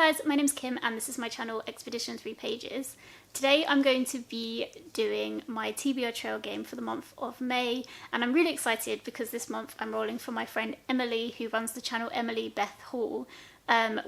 guys, my name's Kim and this is my channel Expedition 3 Pages. Today I'm going to be doing my TBR Trail game for the month of May, and I'm really excited because this month I'm rolling for my friend Emily, who runs the channel Emily Beth Hall,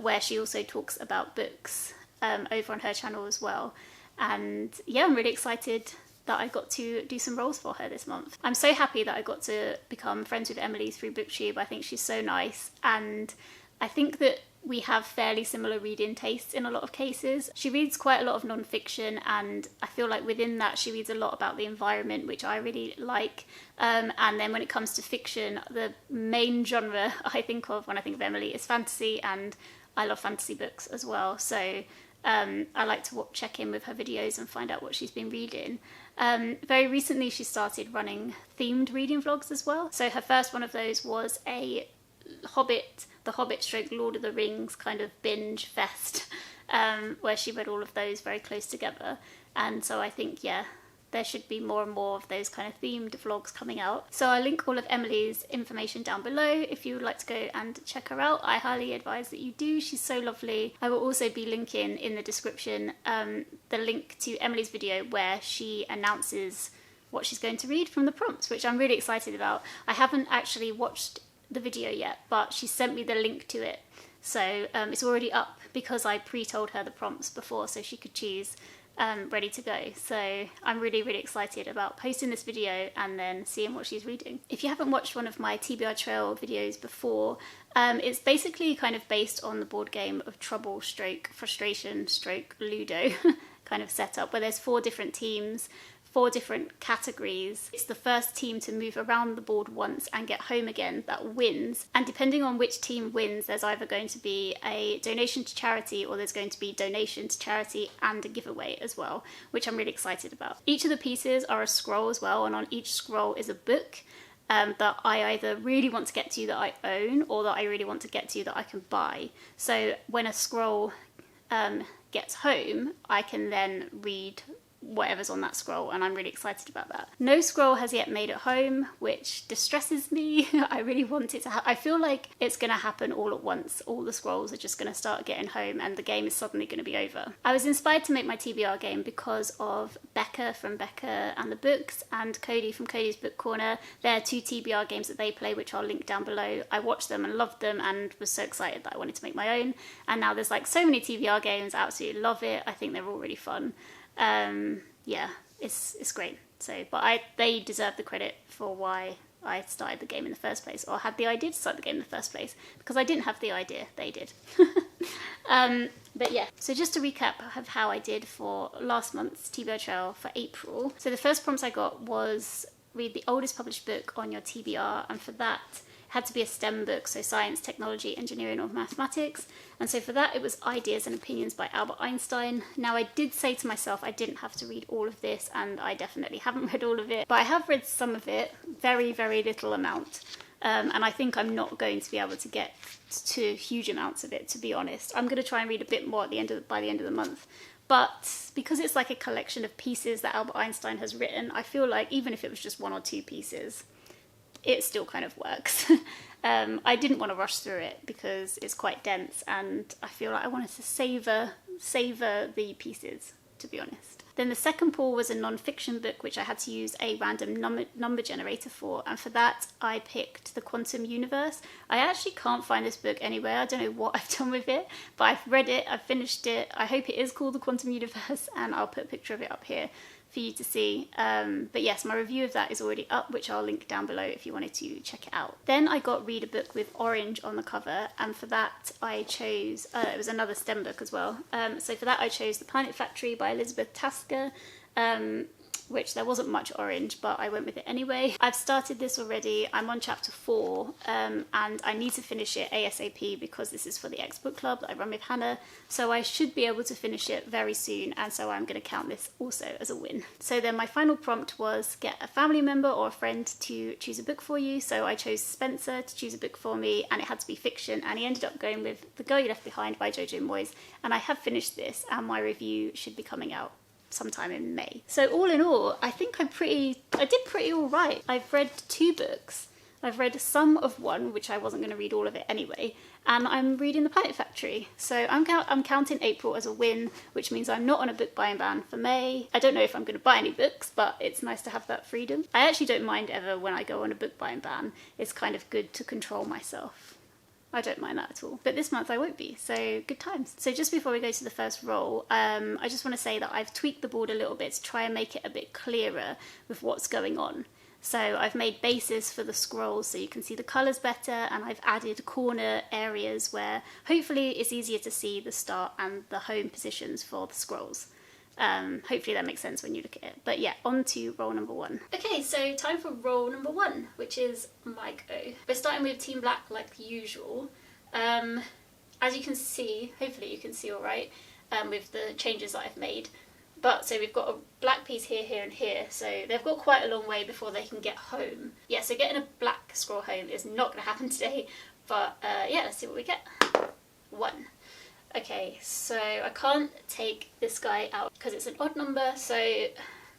where she also talks about books over on her channel as well. And yeah, I'm really excited that I got to do some rolls for her this month. I'm so happy that I got to become friends with Emily through BookTube. I think she's so nice, and I think that we have fairly similar reading tastes in a lot of cases. She reads quite a lot of non-fiction, and I feel like within that she reads a lot about the environment, which I really like. And then when it comes to fiction, the main genre I think of when I think of Emily is fantasy, and I love fantasy books as well. So I like to check in with her videos and find out what she's been reading. Very recently she started running themed reading vlogs as well. So her first one of those was a The Hobbit / Lord of the Rings kind of binge fest, where she read all of those very close together. And so I think, yeah, there should be more and more of those kind of themed vlogs coming out. So I'll link all of Emily's information down below if you would like to go and check her out. I highly advise that you do. She's so lovely. I will also be linking in the description the link to Emily's video where she announces what she's going to read from the prompts, which I'm really excited about. I haven't actually watched the video yet, but she sent me the link to it. So it's already up because I pre-told her the prompts before so she could choose ready to go. So I'm really excited about posting this video and then seeing what she's reading. If you haven't watched one of my TBR Trail videos before, it's basically kind of based on the board game of Trouble / Frustration / Ludo kind of setup, where there's 4 different teams, 4 different categories. It's the first team to move around the board once and get home again that wins. And depending on which team wins, there's either going to be a donation to charity or there's going to be donation to charity and a giveaway as well, which I'm really excited about. Each of the pieces are a scroll as well, and on each scroll is a book that I either really want to get to that I own or that I really want to get to that I can buy. So when a scroll gets home, I can then read whatever's on that scroll, and I'm really excited about that. No scroll has yet made it home, which distresses me. I really want it to I feel like it's going to happen all at once. All the scrolls are just going to start getting home and the game is suddenly going to be over. I was inspired to make my TBR game because of Becca from Becca and the Books and Cody from Cody's Book Corner. There are 2 TBR games that they play, which I'll link down below. I watched them and loved them and was so excited that I wanted to make my own. And now there's like so many TBR games. I absolutely love it. I think they're all really fun. Yeah, it's great. So, but they deserve the credit for why I started the game in the first place, or had the idea to start the game in the first place, because I didn't have the idea, they did. But yeah, so just to recap of how I did for last month's TBR Trail for April. So the first prompts I got was read the oldest published book on your TBR, and for that had to be a STEM book, so science, technology, engineering, or mathematics. And so for that, it was Ideas and Opinions by Albert Einstein. Now, I did say to myself I didn't have to read all of this, and I definitely haven't read all of it, but I have read some of it, very little amount. And I think I'm not going to be able to get to huge amounts of it, to be honest. I'm going to try and read a bit more by the end of the month. But because it's like a collection of pieces that Albert Einstein has written, I feel like even if it was just 1 or 2 pieces, it still kind of works. I didn't want to rush through it because it's quite dense, and I feel like I wanted to savor the pieces, to be honest. Then the second pull was a non-fiction book, which I had to use a random number generator for, and for that I picked The Quantum Universe. I actually can't find this book anywhere. I don't know what I've done with it, but I've read it, I've finished it. I hope it is called The Quantum Universe, and I'll put a picture of it up here for you to see. But yes, my review of that is already up, which I'll link down below if you wanted to check it out. Then I got Read a Book with Orange on the cover, and for that I chose, it was another STEM book as well. So for that I chose The Planet Factory by Elizabeth Tasker, which there wasn't much orange, but I went with it anyway. I've started this already. I'm on chapter 4, and I need to finish it ASAP because this is for the X Book Club that I run with Hannah, so I should be able to finish it very soon, and so I'm going to count this also as a win. So then my final prompt was get a family member or a friend to choose a book for you, so I chose Spencer to choose a book for me, and it had to be fiction, and he ended up going with The Girl You Left Behind by Jojo Moyes, and I have finished this, and my review should be coming out sometime in May. So all in all, I think I did pretty all right. I've read 2 books. I've read some of one, which I wasn't going to read all of it anyway, and I'm reading The Planet Factory. So I'm counting April as a win, which means I'm not on a book buying ban for May. I don't know if I'm going to buy any books, but it's nice to have that freedom. I actually don't mind ever when I go on a book buying ban. It's kind of good to control myself. I don't mind that at all. But this month I won't be, so good times. So just before we go to the first roll, I just want to say that I've tweaked the board a little bit to try and make it a bit clearer with what's going on. So I've made bases for the scrolls so you can see the colours better, and I've added corner areas where hopefully it's easier to see the start and the home positions for the scrolls. Hopefully that makes sense when you look at it. But yeah, on to roll number 1. Okay, so time for roll number 1, which is my go. We're starting with Team Black like usual. As you can see, hopefully you can see all right, with the changes that I've made. But so we've got a black piece here, here and here, so they've got quite a long way before they can get home. Yeah, so getting a black scroll home is not going to happen today, but yeah, let's see what we get. 1. Okay, so I can't take this guy out because it's an odd number, so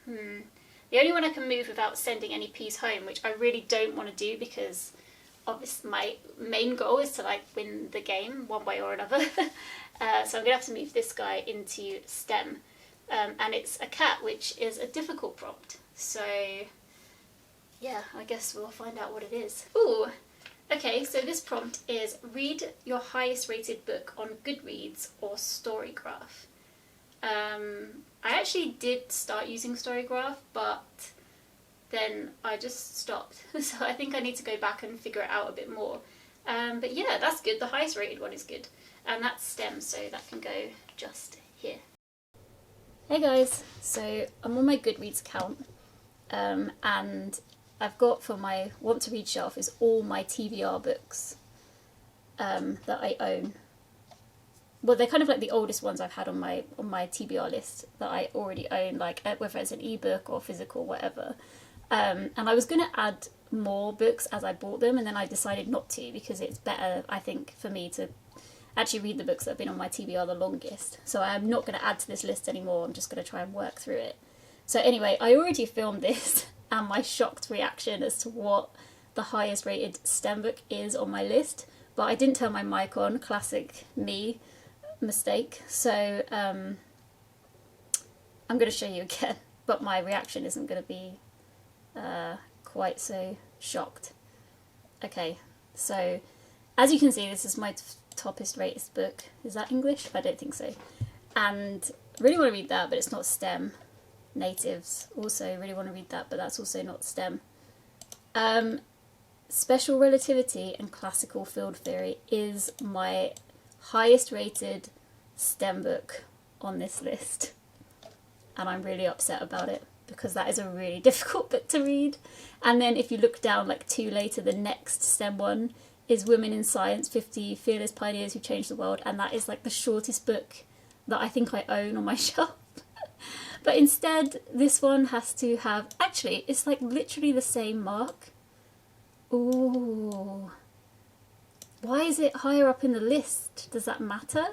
the only one I can move without sending any piece home, which I really don't want to do because obviously my main goal is to like win the game one way or another. So I'm going to have to move this guy into stem. And it's a cat, which is a difficult prompt. So yeah, I guess we'll find out what it is. Ooh, okay, so this prompt is read your highest rated book on Goodreads or Storygraph. I actually did start using Storygraph, but then I just stopped. So I think I need to go back and figure it out a bit more. But yeah, that's good. The highest rated one is good. And that's STEM, so that can go just here. Hey guys, so I'm on my Goodreads account, and I've got for my want to read shelf is all my TBR books that I own. Well, they're kind of like the oldest ones I've had on my TBR list that I already own, like whether it's an ebook or physical, whatever. And I was going to add more books as I bought them, and then I decided not to because it's better, I think, for me to actually read the books that have been on my TBR the longest. So I'm not going to add to this list anymore, I'm just going to try and work through it. So anyway, I already filmed this and my shocked reaction as to what the highest rated STEM book is on my list, but I didn't turn my mic on, classic me mistake. So I'm going to show you again, but my reaction isn't going to be quite so shocked. Okay, so as you can see, this is my toppest rated book. Is that English? I don't think so. And I really want to read that, but it's not STEM. Natives, also really want to read that, but that's also not STEM. Special Relativity and Classical Field Theory is my highest rated STEM book on this list. And I'm really upset about it because that is a really difficult book to read. And then if you look down like 2 later, the next STEM one is Women in Science, 50 Fearless Pioneers Who Changed the World, and that is like the shortest book that I think I own on my shelf. But instead, this one has to have, actually, it's like literally the same mark. Ooh. Why is it higher up in the list? Does that matter?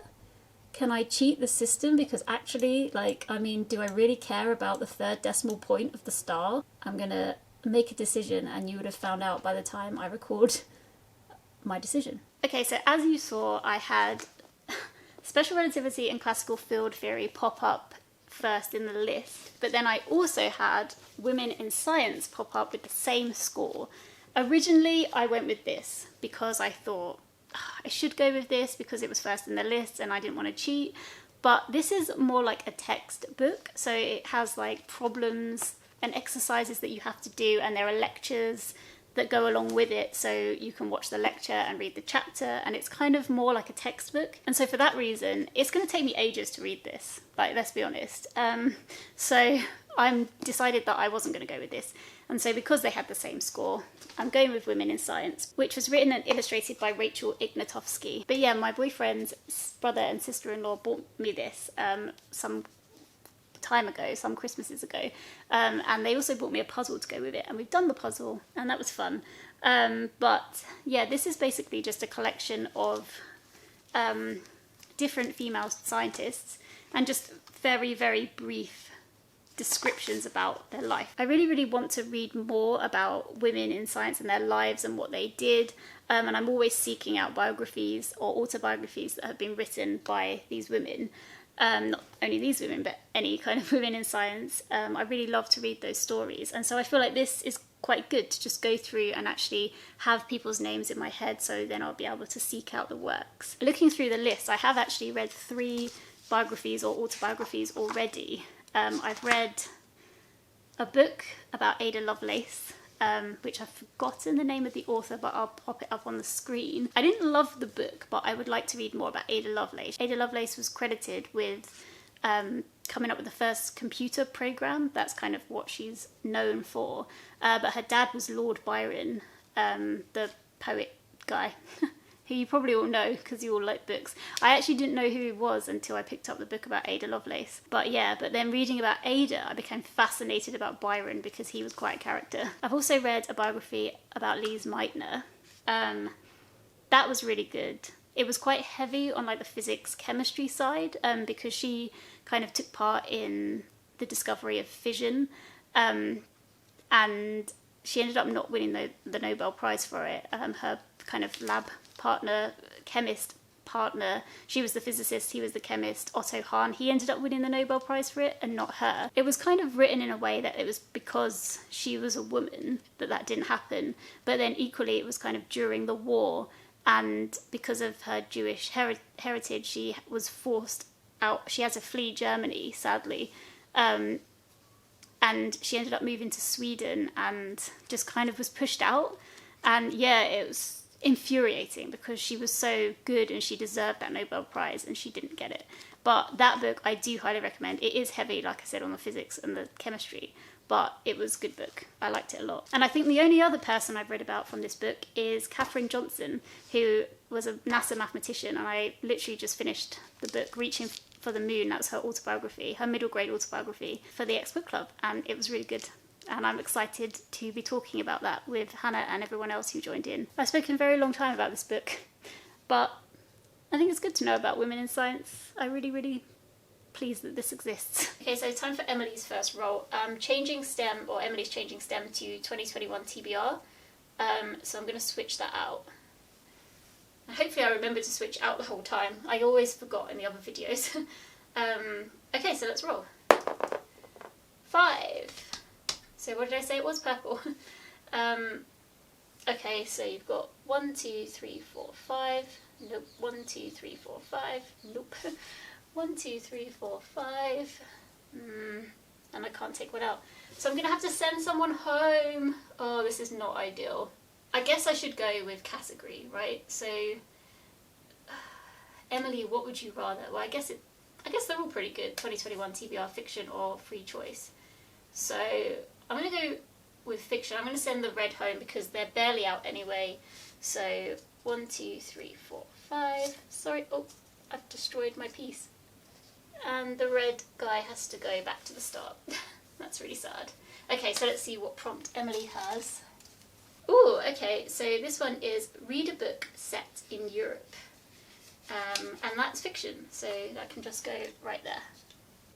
Can I cheat the system? Because actually, like, I mean, do I really care about the 3rd decimal point of the star? I'm gonna make a decision and you would have found out by the time I record my decision. Okay, so as you saw, I had Special Relativity and Classical Field Theory pop up first in the list, but then I also had Women in Science pop up with the same score. Originally, I went with this because I thought I should go with this because it was first in the list and I didn't want to cheat, but this is more like a textbook, so it has like problems and exercises that you have to do, and there are lectures that go along with it, so you can watch the lecture and read the chapter, and it's kind of more like a textbook. And so for that reason, it's going to take me ages to read this, like, let's be honest. So I decided that I wasn't going to go with this. And so because they had the same score, I'm going with Women in Science, which was written and illustrated by Rachel Ignatowski. But yeah, my boyfriend's brother and sister-in-law bought me this some time ago, some Christmases ago, and they also bought me a puzzle to go with it, and we've done the puzzle and that was fun. But yeah, this is basically just a collection of different female scientists and just very, very brief descriptions about their life. I really, really want to read more about women in science and their lives and what they did. And I'm always seeking out biographies or autobiographies that have been written by these women. Not only these women, but any kind of women in science. I really love to read those stories. And so I feel like this is quite good to just go through and actually have people's names in my head, so then I'll be able to seek out the works. Looking through the list, I have actually read 3 biographies or autobiographies already. I've read a book about Ada Lovelace, which I've forgotten the name of the author, but I'll pop it up on the screen. I didn't love the book, but I would like to read more about Ada Lovelace. Ada Lovelace was credited with coming up with the first computer program. That's kind of what she's known for. But her dad was Lord Byron, the poet guy, who you probably all know because you all like books. I actually didn't know who he was until I picked up the book about Ada Lovelace. But then reading about Ada, I became fascinated about Byron because he was quite a character. I've also read a biography about Lise Meitner. That was really good. It was quite heavy on like the physics chemistry side, because she kind of took part in the discovery of fission, and she ended up not winning the Nobel Prize for it. Her kind of lab partner, chemist partner, she was the physicist, he was the chemist, Otto Hahn, he ended up winning the Nobel Prize for it and not her. It was kind of written in a way that it was because she was a woman that didn't happen, but then equally it was kind of during the war, and because of her Jewish heritage she was forced out. She had to flee Germany, sadly, and she ended up moving to Sweden and just kind of was pushed out. And yeah, it was infuriating because she was so good and she deserved that Nobel Prize and she didn't get it. But that book I do highly recommend. It is heavy, like I said, on the physics and the chemistry, but it was a good book. I liked it a lot. And I think the only other person I've read about from this book is Katherine Johnson, who was a NASA mathematician, and I literally just finished the book, Reaching for the Moon. That was her autobiography, her middle grade autobiography for the X Book Club, and it was really good. And I'm excited to be talking about that with Hannah and everyone else who joined in. I've spoken a very long time about this book, but I think it's good to know about women in science. I'm really, really pleased that this exists. Okay, so time for Emily's first roll. Changing STEM, or Emily's changing STEM to 2021 TBR. So I'm going to switch that out. And hopefully I remember to switch out the whole time. I always forgot in the other videos. Okay, so let's roll. 5. So what did I say it was? Purple. Okay, so you've got 1, 2, 3, 4, 5. Nope. 1, 2, 3, 4, 5. Nope. 1, 2, 3, 4, 5. And I can't take one out. So I'm going to have to send someone home. Oh, this is not ideal. I guess I should go with category, right? So, Emily, what would you rather? Well, I guess they're all pretty good. 2021 TBR, fiction or free choice. So I'm going to go with fiction. I'm going to send the red home because they're barely out anyway. So 1, 2, 3, 4, 5. Sorry, oh, I've destroyed my piece. And the red guy has to go back to the start. That's really sad. Okay, so let's see what prompt Emily has. Ooh, okay, so this one is read a book set in Europe. And that's fiction, so that can just go right there.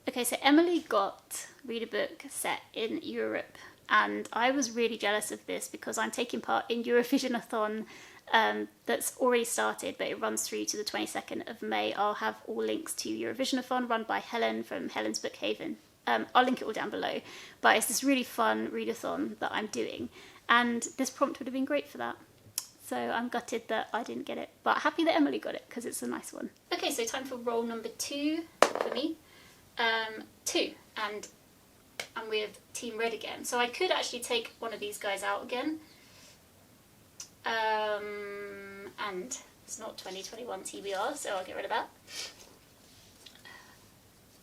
Okay, so Emily got read a book set in Europe, and I was really jealous of this because I'm taking part in Eurovision-a-thon that's already started, but it runs through to the 22nd of May. I'll have all links to Eurovision-a-thon run by Helen from Helen's Book Haven. I'll link it all down below, but it's this really fun readathon that I'm doing, and this prompt would have been great for that. So I'm gutted that I didn't get it, but happy that Emily got it because it's a nice one. Okay, so time for roll number 2 for me. 2, and I'm with Team Red again. So I could actually take one of these guys out again. And it's not 2021 TBR, so I'll get rid of that.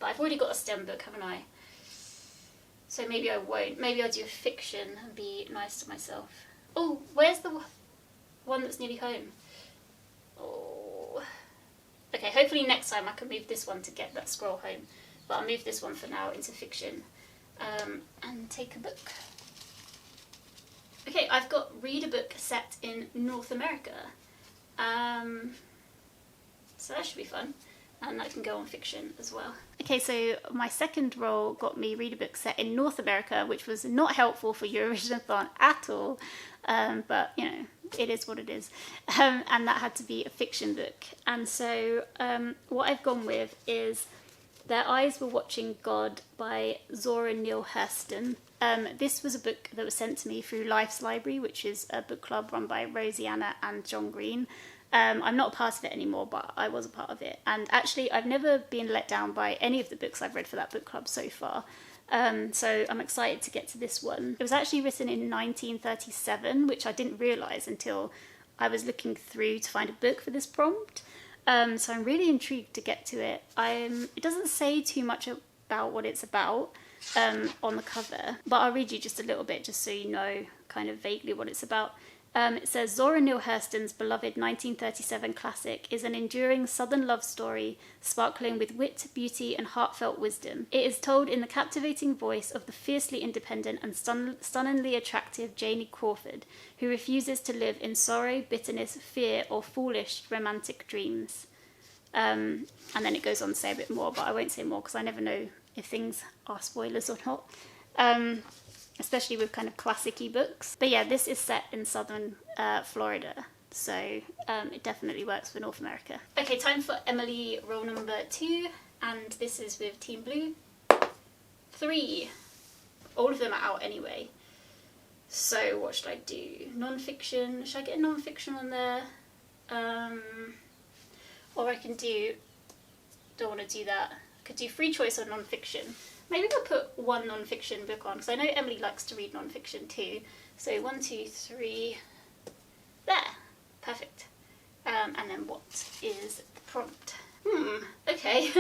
But I've already got a STEM book, haven't I? So maybe I won't. Maybe I'll do a fiction and be nice to myself. Oh, where's the one that's nearly home? Oh. Okay, hopefully next time I can move this one to get that scroll home. But I'll move this one for now into fiction. And take a book. Okay, I've got read a book set in North America. So that should be fun. and that can go on fiction as well. Okay, so my second roll got me read a book set in North America, which was not helpful for Eurovision-a-thon at all, but you know, it is what it is. And that had to be a fiction book. And so what I've gone with is Their Eyes Were Watching God by Zora Neale Hurston. This was a book that was sent to me through Life's Library, which is a book club run by Rosianna and John Green. I'm not a part of it anymore, but I was a part of it. And actually, I've never been let down by any of the books I've read for that book club so far. So I'm excited to get to this one. It was actually written in 1937, which I didn't realise until I was looking through to find a book for this prompt. So I'm really intrigued to get to it. It doesn't say too much about what it's about on the cover, but I'll read you just a little bit just so you know kind of vaguely what it's about. It says, Zora Neale Hurston's beloved 1937 classic is an enduring southern love story sparkling with wit, beauty and heartfelt wisdom. It is told in the captivating voice of the fiercely independent and stunningly attractive Janie Crawford, who refuses to live in sorrow, bitterness, fear or foolish romantic dreams. And then it goes on to say a bit more, but I won't say more because I never know if things are spoilers or not. Especially with kind of classic-y books. But yeah, this is set in southern Florida, so it definitely works for North America. Okay, time for Emily roll number 2, and this is with Team Blue. 3. All of them are out anyway. So what should I do? Non-fiction. Should I get a non-fiction on there? Or I can do... Don't want to do that. I could do free choice or non-fiction. Maybe I'll put one non-fiction book on, because I know Emily likes to read non-fiction too. So 1, 2, 3, there, perfect. And then what is the prompt? Okay,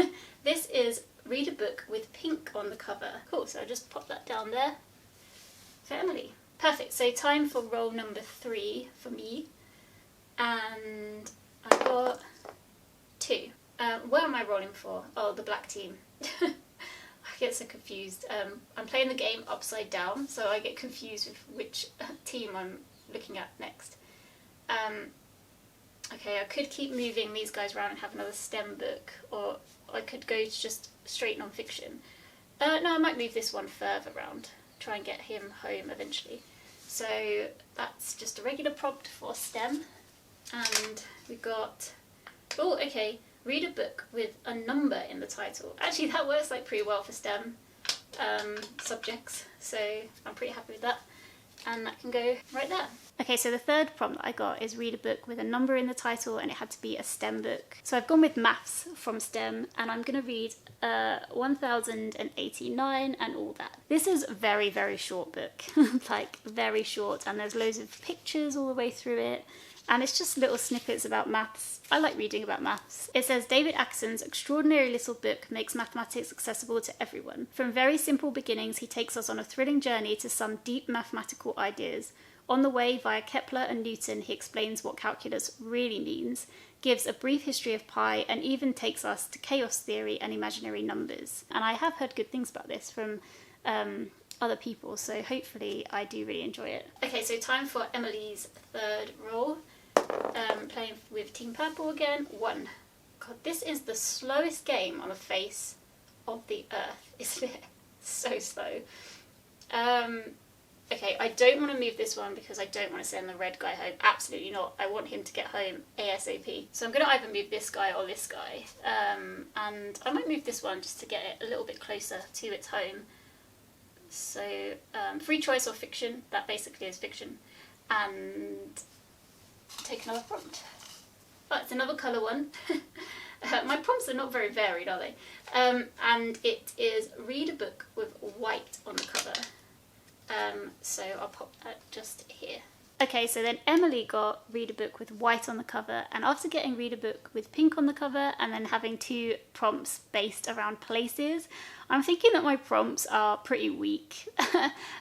this is read a book with pink on the cover. Cool, so I'll just pop that down there for Emily. Perfect, so time for roll number 3 for me. And I got 2. Where am I rolling for? Oh, the black team. I get so confused. I'm playing the game upside down, so I get confused with which team I'm looking at next. Okay, I could keep moving these guys around and have another STEM book, or I could go to just straight non-fiction. No, I might move this one further around, try and get him home eventually. So that's just a regular prompt for STEM. And we got, oh, okay. Read a book with a number in the title. Actually, that works like pretty well for STEM subjects, so I'm pretty happy with that. And that can go right there. Okay, so the third prompt that I got is read a book with a number in the title, and it had to be a STEM book. So I've gone with maths from STEM, and I'm going to read 1089 and all that. This is a very, very short book, like very short, and there's loads of pictures all the way through it. And it's just little snippets about maths. I like reading about maths. It says, David Atkinson's extraordinary little book makes mathematics accessible to everyone. From very simple beginnings, he takes us on a thrilling journey to some deep mathematical ideas. On the way, via Kepler and Newton, he explains what calculus really means, gives a brief history of pi, and even takes us to chaos theory and imaginary numbers. And I have heard good things about this from other people, so hopefully I do really enjoy it. Okay, so time for Emily's third roll. Playing with Team Purple again. 1. God, this is the slowest game on the face of the earth, isn't it? So slow. Okay, I don't want to move this one because I don't want to send the red guy home. Absolutely not. I want him to get home ASAP. So I'm going to either move this guy or this guy. And I might move this one just to get it a little bit closer to its home. So free choice or fiction. That basically is fiction. And take another prompt. Oh, it's another colour one. My prompts are not very varied, are they? And it is read a book with white on the cover. So I'll pop that just here. Okay, so then Emily got read a book with white on the cover, and after getting read a book with pink on the cover and then having 2 prompts based around places, I'm thinking that my prompts are pretty weak.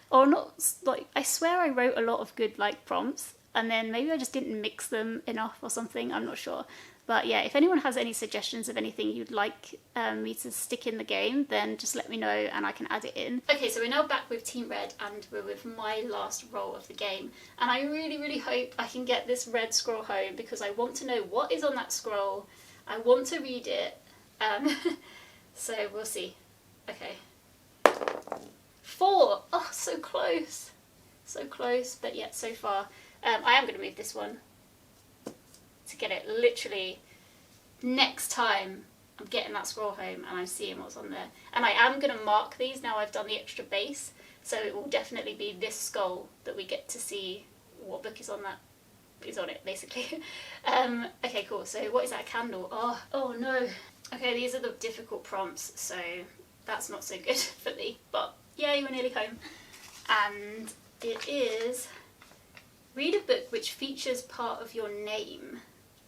Or not, like, I swear I wrote a lot of good like prompts, and then maybe I just didn't mix them enough or something, I'm not sure. But yeah, if anyone has any suggestions of anything you'd like me to stick in the game, then just let me know and I can add it in. Okay, so we're now back with Team Red and we're with my last roll of the game. And I really, really hope I can get this red scroll home because I want to know what is on that scroll. I want to read it. So we'll see. Okay. 4! Oh, so close. So close, but yet so far. I am going to move this one to get it literally next time I'm getting that scroll home and I'm seeing what's on there. And I am going to mark these now I've done the extra base, so it will definitely be this skull that we get to see what book is on it, basically. Okay, cool. So what is that, candle? Oh no. Okay, these are the difficult prompts, so that's not so good for me, but yay, we're nearly home. And it is, read a book which features part of your name,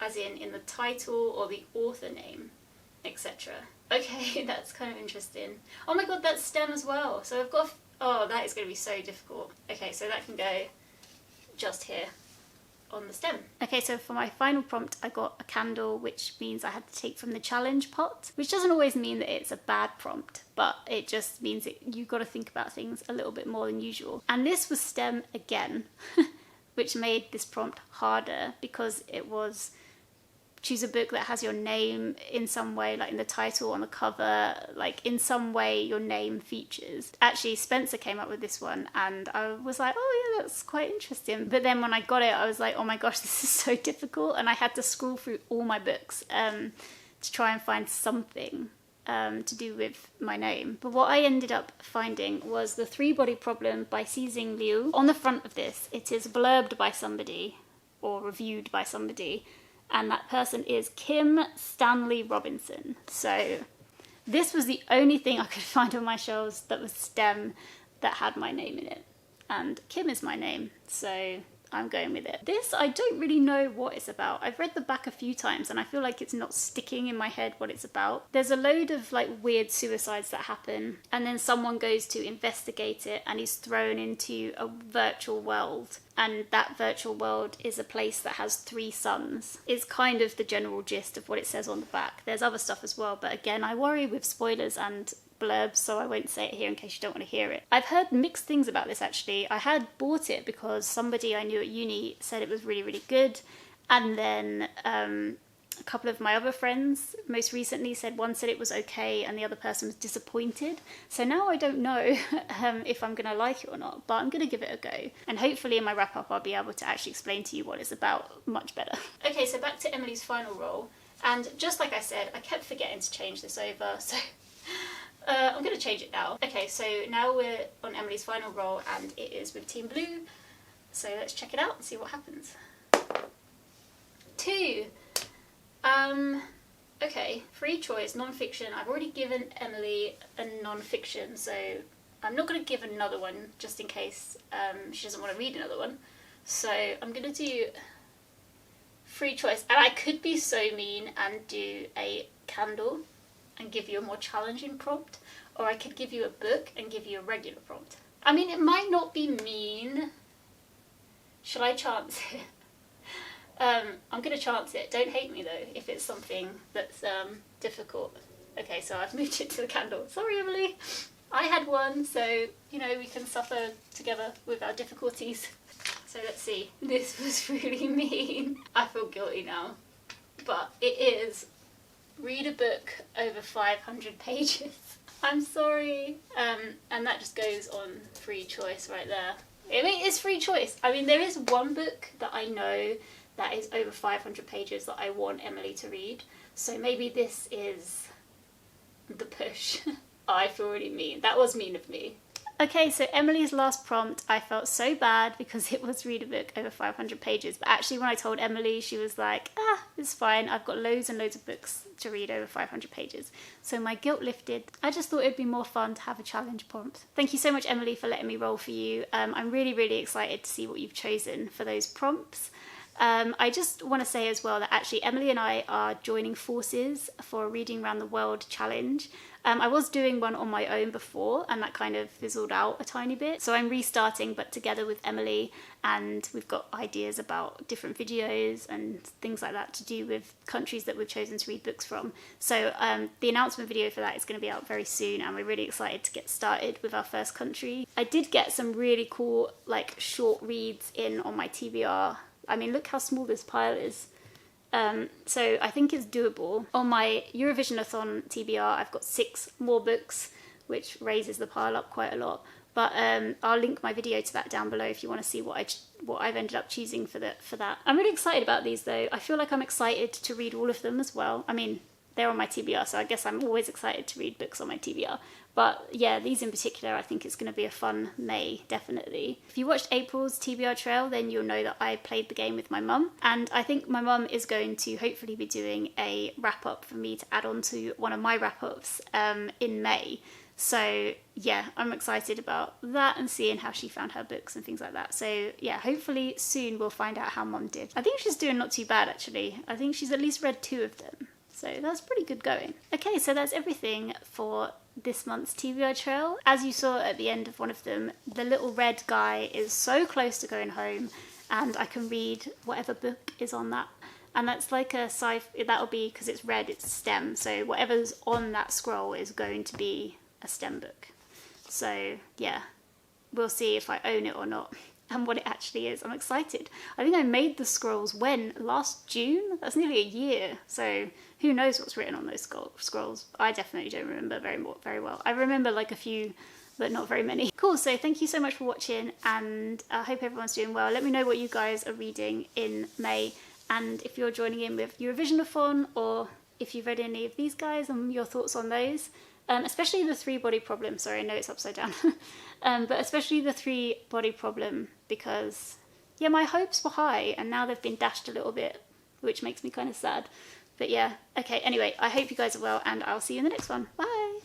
as in the title or the author name, etc. Okay, that's kind of interesting. Oh my god, that's STEM as well. So I've got, oh, that is going to be so difficult. Okay, so that can go just here on the stem. Okay, so for my final prompt, I got a candle, which means I had to take from the challenge pot, which doesn't always mean that it's a bad prompt, but it just means that you've got to think about things a little bit more than usual. And this was STEM again, which made this prompt harder because it was choose a book that has your name in some way, like in the title, on the cover, like in some way your name features. Actually, Spencer came up with this one and I was like, oh yeah, that's quite interesting. But then when I got it, I was like, oh my gosh, this is so difficult. And I had to scroll through all my books to try and find something to do with my name. But what I ended up finding was The Three-Body Problem by Xing Liu. On the front of this, it is blurbed by somebody or reviewed by somebody, and that person is Kim Stanley Robinson. So this was the only thing I could find on my shelves that was STEM that had my name in it. And Kim is my name, so I'm going with it. This, I don't really know what it's about. I've read the back a few times and I feel like it's not sticking in my head what it's about. There's a load of like weird suicides that happen, and then someone goes to investigate it and he's thrown into a virtual world, and that virtual world is a place that has 3 suns. Is kind of the general gist of what it says on the back. There's other stuff as well, but again, I worry with spoilers and blurbs, so I won't say it here in case you don't want to hear it. I've heard mixed things about this actually. I had bought it because somebody I knew at uni said it was really, really good, and then a couple of my other friends most recently said one said it was okay and the other person was disappointed. So now I don't know if I'm going to like it or not, but I'm going to give it a go. And hopefully in my wrap up I'll be able to actually explain to you what it's about much better. Okay, so back to Emily's final roll. And just like I said, I kept forgetting to change this over, so I'm going to change it now. Okay, so now we're on Emily's final roll and it is with Team Blue. So let's check it out and see what happens. 2. Okay, free choice, non-fiction. I've already given Emily a non-fiction, so I'm not going to give another one just in case she doesn't want to read another one. So I'm going to do free choice. And I could be so mean and do a candle and give you a more challenging prompt, or I could give you a book and give you a regular prompt. I mean, it might not be mean. Shall I chance it? I'm going to chance it. Don't hate me though if it's something that's difficult. Okay, so I've moved it to the candle. Sorry, Emily. I had one, so, you know, we can suffer together with our difficulties. So let's see. This was really mean. I feel guilty now. But it is read a book over 500 pages. I'm sorry. And that just goes on free choice right there. I mean, it's free choice. I mean, there is one book that I know that is over 500 pages that I want Emily to read. So maybe this is the push. I feel really mean. That was mean of me. Okay, so Emily's last prompt, I felt so bad because it was read a book over 500 pages. But actually when I told Emily, she was like, it's fine. I've got loads and loads of books to read over 500 pages. So my guilt lifted. I just thought it'd be more fun to have a challenge prompt. Thank you so much, Emily, for letting me roll for you. I'm really, really excited to see what you've chosen for those prompts. I just want to say as well that actually Emily and I are joining forces for a Reading Around the World challenge. I was doing one on my own before and that kind of fizzled out a tiny bit. So I'm restarting, but together with Emily, and we've got ideas about different videos and things like that to do with countries that we've chosen to read books from. So the announcement video for that is going to be out very soon and we're really excited to get started with our first country. I did get some really cool like short reads in on my TBR. I mean, look how small this pile is. So I think it's doable. On my Eurovisionathon TBR, I've got 6 more books, which raises the pile up quite a lot. But I'll link my video to that down below if you want to see what I've ended up choosing for that. I'm really excited about these though. I feel like I'm excited to read all of them as well. I mean, they're on my TBR, so I guess I'm always excited to read books on my TBR. But yeah, these in particular, I think it's going to be a fun May, definitely. If you watched April's TBR Trail, then you'll know that I played the game with my mum. And I think my mum is going to hopefully be doing a wrap-up for me to add on to one of my wrap-ups in May. So yeah, I'm excited about that and seeing how she found her books and things like that. So yeah, hopefully soon we'll find out how Mum did. I think she's doing not too bad actually. I think she's at least read 2 of them. So that's pretty good going. Okay, so that's everything for this month's TBR Trail. As you saw at the end of one of them, the little red guy is so close to going home and I can read whatever book is on that. And that's like a that'll be, because it's red, it's STEM. So whatever's on that scroll is going to be a STEM book. So yeah, we'll see if I own it or not and what it actually is. I'm excited. I think I made the scrolls last June? That's nearly a year. So who knows what's written on those scrolls. I definitely don't remember very well. I remember like a few, but not very many. Cool, so thank you so much for watching and I hope everyone's doing well. Let me know what you guys are reading in May and if you're joining in with Eurovisionathon or if you've read any of these guys and your thoughts on those. Especially the 3-body problem. Sorry, I know it's upside down. But especially the 3-body problem because, yeah, my hopes were high and now they've been dashed a little bit, which makes me kind of sad. But yeah, okay, anyway, I hope you guys are well and I'll see you in the next one. Bye!